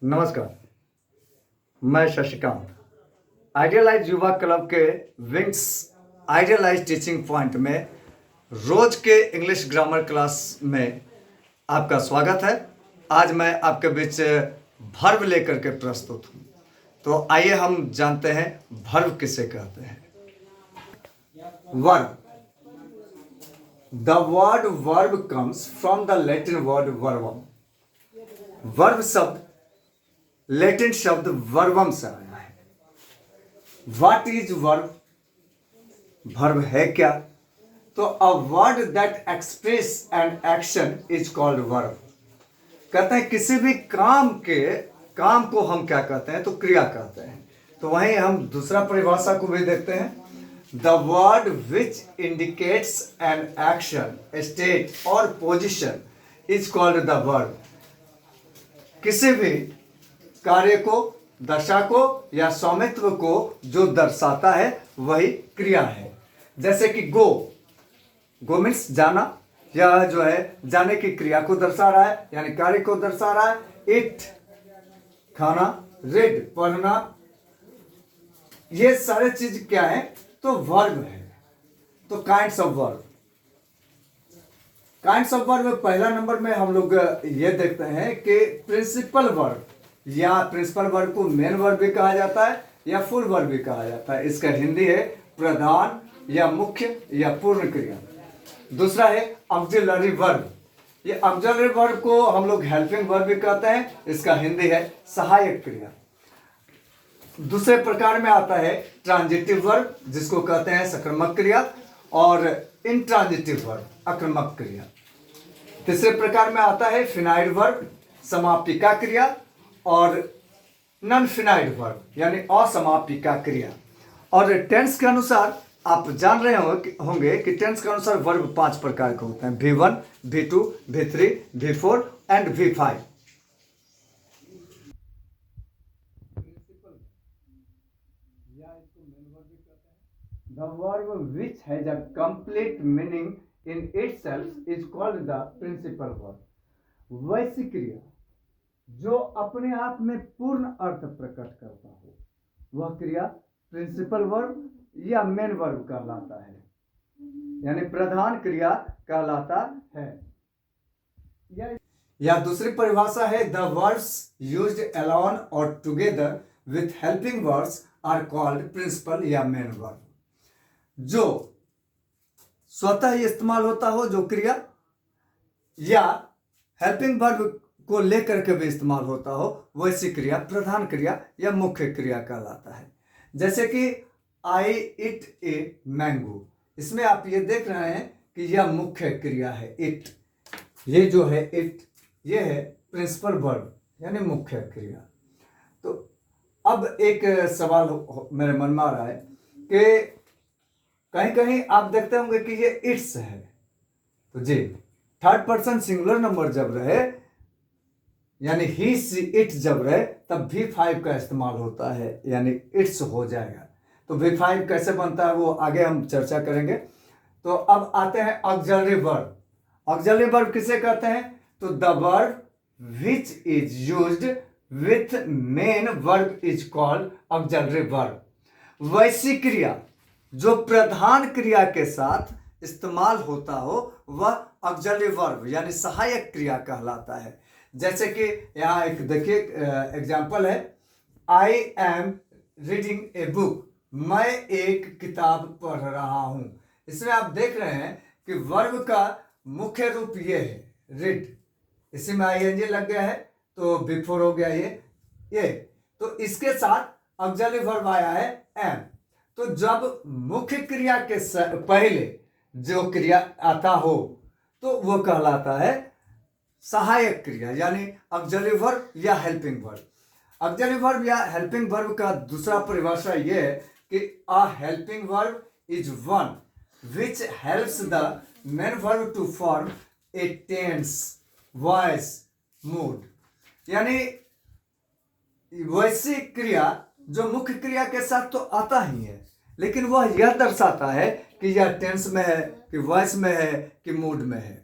नमस्कार। मैं शशिकांत आइडियलाइज युवा क्लब के विंग्स आइडियलाइज टीचिंग पॉइंट में रोज के इंग्लिश ग्रामर क्लास में आपका स्वागत है। आज मैं आपके बीच भर्व लेकर के प्रस्तुत हूँ। तो आइए हम जानते हैं भर्व किसे कहते हैं। Verb. The word verb comes from the Latin word verbum. Verb शब्द लैटिन शब्द वर्बम से आया है। What is verb? वर्ब है क्या? तो a word that express an action is called verb. कहते हैं किसी भी काम को हम क्या कहते हैं? तो क्रिया कहते हैं। तो वहीं हम दूसरा परिभाषा को भी देखते हैं। The word which indicates an action, state और position is called the verb. किसी भी कार्य को, दशा को या स्वामित्व को जो दर्शाता है वही क्रिया है। जैसे कि गो मीन्स जाना, यह जो है जाने की क्रिया को दर्शा रहा है, यानी कार्य को दर्शा रहा है। इट खाना, रीड पढ़ना, ये सारे चीज क्या है? तो वर्ब है। तो kinds of verb. Kinds of verb पहला नंबर में हम लोग ये देखते हैं कि प्रिंसिपल वर्ब, या प्रिंसिपल वर्ब को मेन वर्ब भी कहा जाता है या फुल वर्ब भी कहा जाता है। इसका हिंदी है प्रधान या मुख्य या पूर्ण क्रिया। दूसरा है ऑक्सिलरी वर्ब। ये ऑक्सिलरी वर्ब को हम लोग हेल्पिंग वर्ब भी कहते हैं। इसका हिंदी है सहायक क्रिया। दूसरे प्रकार में आता है ट्रांजिटिव वर्ब, जिसको कहते हैं सक्रियक क्रिया, और इंट्रांजिटिव वर्ब आक्रमक क्रिया। तीसरे प्रकार में आता है फिनाइल वर्ब, समापिका क्रिया, और नॉन फिनाइल वर्ब यानी असमापिका क्रिया। और टेंस के अनुसार आप जान रहे होंगे कि टेंस के अनुसार वर्ब 5 प्रकार के होते हैं। V1, V2, V3, V4 and V5। The verb which has a complete meaning in itself is called the principal verb. वैसी क्रिया जो अपने आप में पूर्ण अर्थ प्रकट करता हो, वह क्रिया प्रिंसिपल वर्ब या मेन वर्ब कहलाता है, यानी प्रधान क्रिया कहलाता है। या दूसरी परिभाषा है द वर्ब्स यूज्ड अलोन और together with helping verbs are called principal या मेन वर्ब। जो स्वतः ही इस्तेमाल होता हो जो क्रिया, या हेल्पिंग वर्ब को लेकर के भी इस्तेमाल होता हो, वैसी क्रिया प्रधान क्रिया या मुख्य क्रिया कहलाता है। जैसे कि आई इट ए मैंगो, इसमें आप ये देख रहे हैं कि यह मुख्य क्रिया है। इट, ये जो है इट, ये है प्रिंसिपल वर्ब यानी मुख्य क्रिया। तो अब एक सवाल मेरे मन में आ रहा है कि कहीं कहीं आप देखते होंगे कि ये इट्स है। तो जी, थर्ड पर्सन सिंगुलर नंबर जब रहे, यानी ही सी इट जब रहे, तब V5 का इस्तेमाल होता है, यानी इट्स हो जाएगा। तो V5 कैसे बनता है वो आगे हम चर्चा करेंगे। तो अब आते हैं ऑक्सिलरी वर्ब। ऑक्सिलरी वर्ब किसे कहते हैं? तो the verb which is used with main verb is called auxiliary verb. वैसी क्रिया जो प्रधान क्रिया के साथ इस्तेमाल होता हो, वह ऑक्सिलरी वर्ब यानी सहायक क्रिया कहलाता है। जैसे कि यहाँ एक देखिए एग्जाम्पल है, I am reading a book, मैं एक किताब पढ़ रहा हूं। इसमें आप देख रहे हैं कि वर्ब का मुख्य रूप ये है रीड, इसी में ING लग गया है तो बिफोर हो गया ये। तो इसके साथ ऑक्सिलरी वर्ब आया है एम। तो जब मुख्य क्रिया के पहले जो क्रिया आता हो तो वो कहलाता है सहायक क्रिया यानी ऑक्सिलरी वर्ब या हेल्पिंग वर्ब। ऑक्सिलरी वर्ब या हेल्पिंग वर्ब का दूसरा परिभाषा यह है कि a helping verb is one which helps the main verb to form a tense, voice, mood. यानी वैसी क्रिया जो मुख्य क्रिया के साथ तो आता ही है, लेकिन वह यह दर्शाता है कि यह टेंस में है, कि वॉइस में है, कि मूड में है।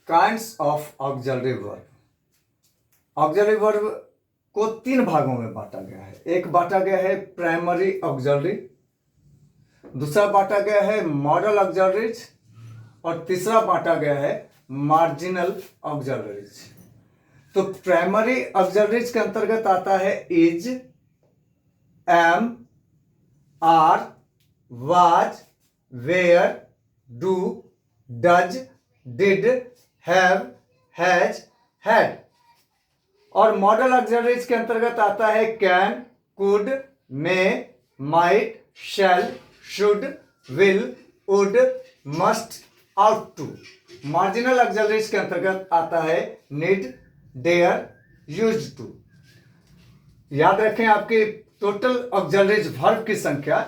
Kinds of auxiliary verb. Auxiliary verb को 3 भागों में बांटा गया है। एक बांटा गया है प्राइमरी ऑक्सिलरी, दूसरा बांटा गया है मॉडल ऑक्सिलरीज और तीसरा बांटा गया है मार्जिनल ऑक्सिलरीज। तो प्राइमरी ऑक्सिलरीज के अंतर्गत आता है is, am, are, was, were, do, does, did, have, has, had. और मॉडल ऑक्सिलरीज के अंतर्गत आता है can, could, may, might, shall, should, will, would, must, ought to. Marginal auxiliaries के अंतर्गत आता है नीड, डेयर, यूज्ड टू। याद रखें आपकी टोटल ऑक्सिलरीज वर्ब की संख्या,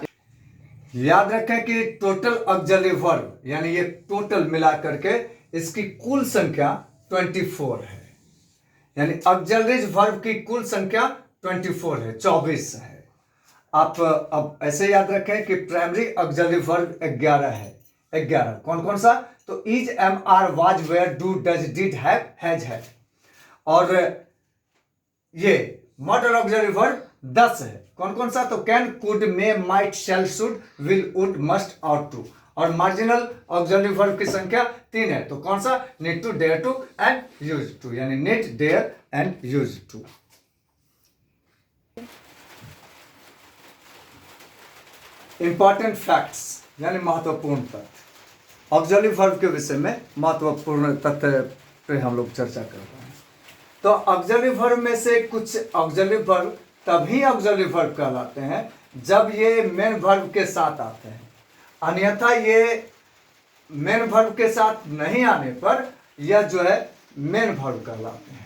याद रखें कि टोटल ऑक्सिलरी वर्ब यानी ये टोटल मिला करके इसकी कुल संख्या 24 है। यानी ऑक्सिलरीज वर्ब की कुल संख्या 24 है, 24 है। आप अब ऐसे याद रखें कि प्राइमरी ऑक्सिलरी वर्ब 11 है। 11 कौन कौन सा? तो is, am, are, was, were, do, does, did, have, has, had. और ये मॉडल ऑक्सिलरी वर्ब 10 है। कौन कौन सा? तो can, could, may, might, shall, should, will, would, must, ought to. और मार्जिनल ऑक्सिलरी वर्ब की संख्या 3 है। तो कौन सा? Need to, dare to and use to, यानी need, dare and use to. Important facts यानी महत्वपूर्ण तथ्य। ऑक्सिलरी वर्ब के विषय में महत्वपूर्ण तथ्य पे हम लोग चर्चा कर रहे हैं। तो ऑक्सिलरी वर्ब में से कुछ ऑक्सिलरी वर्ब तभी ऑक्सिलरी वर्ब कहलाते हैं जब ये मेन वर्ब के साथ आते हैं। अन्यथा ये मेन वर्ब के साथ नहीं आने पर यह जो है मेन वर्ब कहलाते हैं।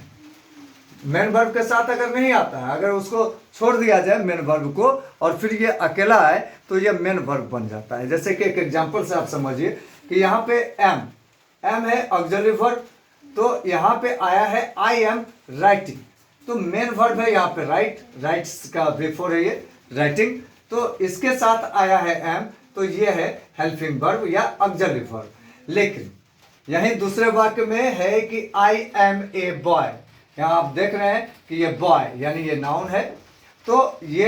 मेन वर्ब के साथ अगर नहीं आता है, अगर उसको छोड़ दिया जाए मेन वर्ब को और फिर ये अकेला है तो ये मेन वर्ब बन जाता है। जैसे कि एक एग्जांपल से आप समझिए कि यहाँ पे एम है ऑक्सिलरी वर्ब, तो यहाँ पे आया है आई एम राइटिंग, तो मेन वर्ब है यहाँ पे राइट्स का बिफोर है ये राइटिंग, तो इसके साथ आया है एम, तो ये है हेल्पिंग वर्ब या ऑक्सिलरी वर्ब। लेकिन यहीं दूसरे वाक्य में है कि आई एम ए बॉय, यहाँ आप देख रहे हैं कि ये बॉय यानी ये नाउन है, तो ये